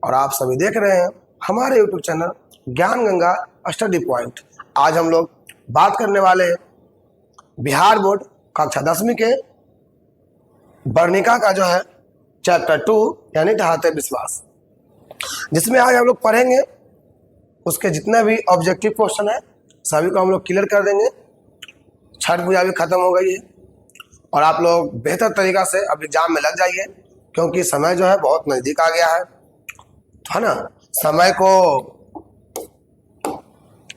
और आप सभी देख रहे हैं हमारे यूट्यूब चैनल ज्ञान गंगा स्टडी पॉइंट। आज हम लोग बात करने वाले हैं बिहार बोर्ड कक्षा 10वीं के वर्णिका का जो है चैप्टर 2 यानी ढाते विश्वास, जिसमें आज हम लोग पढ़ेंगे उसके जितने भी ऑब्जेक्टिव क्वेश्चन है सभी को हम लोग क्लियर कर देंगे। छठ पूजा भी खत्म हो गई है और आप लोग बेहतर तरीका से अब एग्जाम में लग जाइए, क्योंकि समय जो है बहुत नज़दीक आ गया है ना। समय को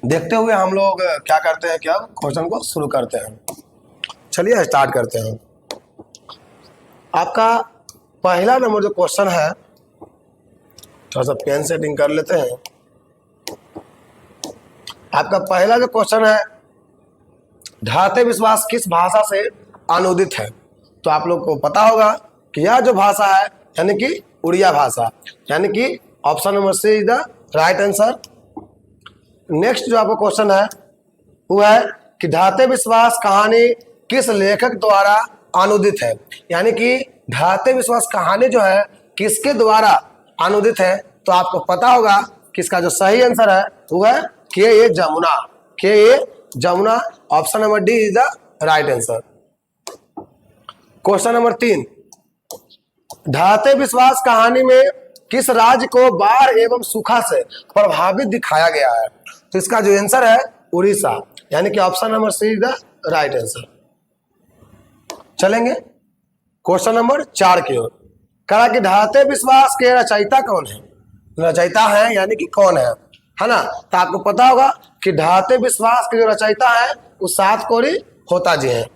देखते हुए हम लोग क्या करते हैं, क्या क्वेश्चन को शुरू करते हैं। चलिए स्टार्ट करते हैं। आपका पहला नंबर जो क्वेश्चन है, थोड़ा सा पेन सेटिंग कर लेते हैं। आपका पहला जो क्वेश्चन है, ढाते विश्वास किस भाषा से अनुदित है। तो आप लोग को पता होगा कि यह जो भाषा है यानी कि उड़िया भाषा, यानी कि option number C is the right answer. Next जो आपका क्वेश्चन है वो है कि ढाते विश्वास कहानी किस लेखक द्वारा अनुदित है, यानी कि ढाते विश्वास कहानी जो है किसके द्वारा अनुदित है। तो आपको पता होगा कि इसका जो सही आंसर है वो है के A Jamuna. Option number D is the right answer. Question number 3, ढाते विश्वास कहानी में किस राज्य को बाढ़ एवं सूखा से प्रभावित दिखाया गया है। तो इसका जो आंसर है उड़ीसा, यानी कि option number C is the right answer. चलेंगे क्वेश्चन नंबर 4 की ओर। कहा कि ढाते विश्वास के रचयिता कौन है। रचयिता है यानी कि कौन है ना। तो आपको पता होगा कि ढाते विश्वास के जो रचयिता है वो सात कोरी होता जी हैं।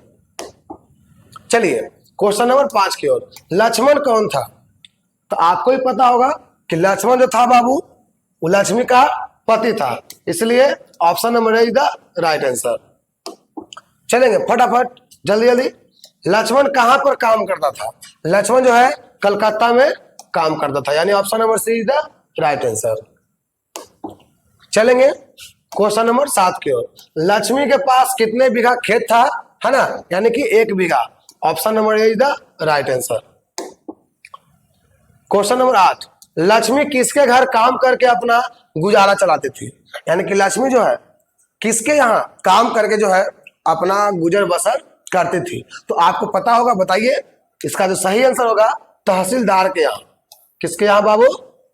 चलिए क्वेश्चन नंबर 5 की ओर। लक्ष्मण कौन था। तो आपको ही पता होगा कि लक्ष्मण जो था बाबू वो लक्ष्मी का पति था, इसलिए option number is the right answer. चलेंगे फटाफट जल्दी जल्दी। लक्ष्मण कहां पर काम करता था। लक्ष्मण जो है कलकत्ता में काम करता था, यानी option number C is the right answer. चलेंगे क्वेश्चन नंबर 7 की ओर। लक्ष्मी के पास कितने बीघा खेत था, है ना, यानी कि 1 bigha. Option number is the right answer. Question number 8, Lakshmi किसके घर काम करके अपना गुजारा चलाती थी, यानी कि लक्ष्मी जो है किसके यहाँ काम करके जो है अपना गुजर बसर करती थी। तो आपको पता होगा, बताइए। इसका जो सही आंसर होगा तहसीलदार के यहाँ। किसके यहाँ बाबू,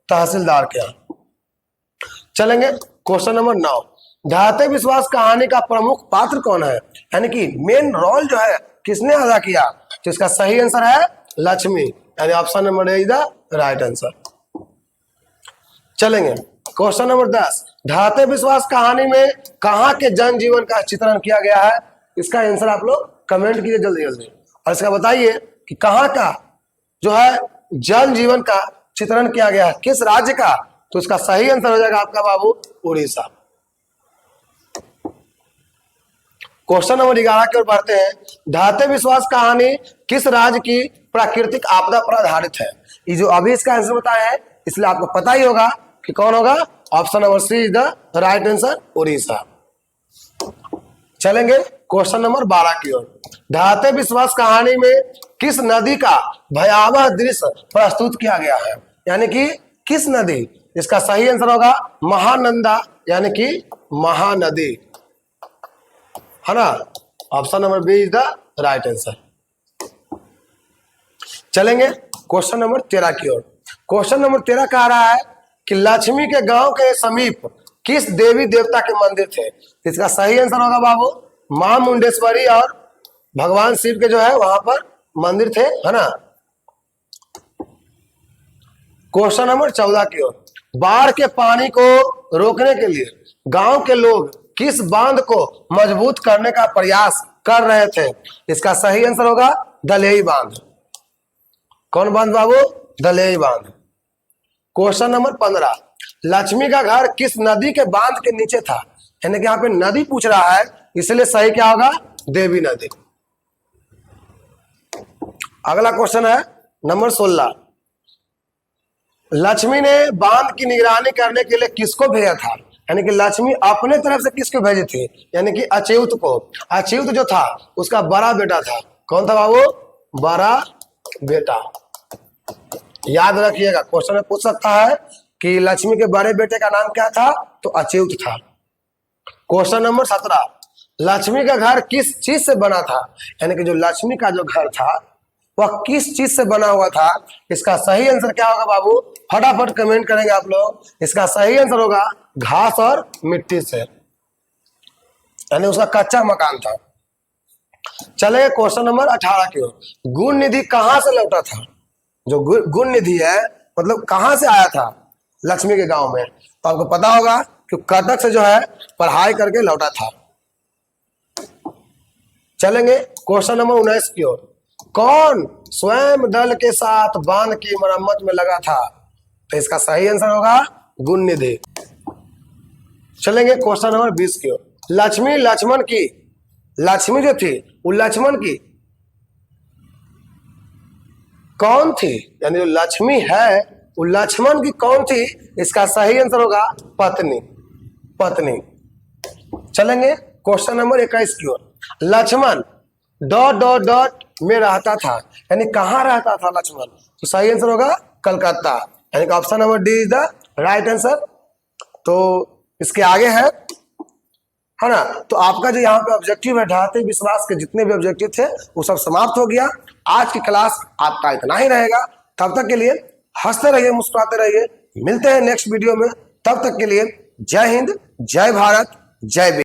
तहसीलदार के यहाँ। चलेंगे क्वेश्चन नंबर 9, ढाते विश्वास कहानी का प्रमुख पात्र कौन है, यानी कि मेन रोल जो है किसने अदा किया। तो इसका सही आंसर है लक्ष्मी, यानी option number is the right answer. चलेंगे क्वेश्चन नंबर 10, ढाते विश्वास कहानी में कहाँ के जन जीवन का चित्रण किया गया है। इसका आंसर आप लोग कमेंट कीजिए जल्दी जल्दी, और इसका बताइए कि कहाँ का जो है जन जीवन का चित्रण किया गया है, किस राज्य का। तो इसका सही आंसर हो जाएगा आपका बाबू उड़ीसा। क्वेश्चन नंबर 11 की ओर बढ़ते हैं। ढाते विश्वास कहानी किस राज्य की प्राकृतिक आपदा पर आधारित है। ये जो अभी इसका आंसर बताया है, इसलिए आपको पता ही होगा कि कौन होगा। Option number C is the right answer, Orissa. चलेंगे क्वेश्चन नंबर 12 की ओर। ढाते विश्वास कहानी में किस नदी का भयावह दृश्य प्रस्तुत किया गया है, यानी कि किस नदी। इसका सही आंसर होगा महानंदा, यानी कि महानदी, है ना। Option number B is the right answer. चलेंगे क्वेश्चन नंबर 13 की ओर। क्वेश्चन नंबर 13 कह रहा है कि लक्ष्मी के गांव के समीप किस देवी देवता के मंदिर थे। इसका सही आंसर होगा बाबू मां मुंडेश्वरी और भगवान शिव के जो है वहां पर मंदिर थे, है ना। क्वेश्चन नंबर 14 की ओर। बाढ़ के पानी को रोकने के लिए गांव के लोग किस बांध को मजबूत करने का प्रयास कर रहे थे। इसका सही आंसर होगा दलेई बांध। कौन बांध बाबू, दलेई बांध। क्वेश्चन नंबर 15, लक्ष्मी का घर किस नदी के बांध के नीचे था, यानी कि यहाँ पे नदी पूछ रहा है, इसलिए सही क्या होगा देवी नदी। अगला क्वेश्चन है नंबर 16, लक्ष्मी ने बांध की निगरानी करने के लिए किसको भेजा था, यानी कि लक्ष्मी अपने तरफ से किसको भेजी थी, यानी कि अच्युत को। अच्युत जो था उसका बड़ा बेटा था। कौन था बाबू, बड़ा बेटा। याद रखिएगा, क्वेश्चन में पूछ सकता है कि लक्ष्मी के बड़े बेटे का नाम क्या था, तो अच्युत था। क्वेश्चन नंबर 17, लक्ष्मी का घर किस चीज से बना था, यानी कि जो लक्ष्मी का जो घर था वह किस चीज से बना हुआ था। इसका सही आंसर क्या होगा बाबू, फटाफट कमेंट करेंगे आप लोग। इसका सही आंसर होगा घास और मिट्टी से, यानी उसका कच्चा मकान था। चले क्वेश्चन नंबर 18 की ओर। गुण निधि कहां से लौटा था, जो गुण निधि है मतलब कहां से आया था लक्ष्मी के गांव में, तो आपको पता होगा कि कटक से जो है पढ़ाई करके लौटा था। चलेंगे क्वेश्चन नंबर 19 की ओर। कौन स्वयं दल के साथ बांध की मरम्मत में लगा था, तो इसका सही आंसर होगा गुण निधि। चलेंगे क्वेश्चन नंबर 20 की ओर। लक्ष्मी लक्ष्मण की, लक्ष्मी जो थी वो लक्ष्मण की कौन थी, यानी जो लक्ष्मी है वो लक्ष्मण की कौन थी, इसका सही आंसर होगा पत्नी, पत्नी। चलेंगे क्वेश्चन नंबर 21 की ओर। लक्ष्मण डॉट डॉट डॉट में रहता था, यानी कहां रहता था लक्ष्मण, तो सही आंसर होगा कलकत्ता, यानी कि option number D is the right answer. तो इसके आगे है ना, तो आपका जो यहाँ पे ऑब्जेक्टिव है ढाते विश्वास के जितने भी ऑब्जेक्टिव थे वो सब समाप्त हो गया। आज की क्लास आपका इतना ही रहेगा। तब तक के लिए हंसते रहिए, मुस्कुराते रहिए। मिलते हैं नेक्स्ट वीडियो में। तब तक के लिए जय हिंद, जय भारत, जय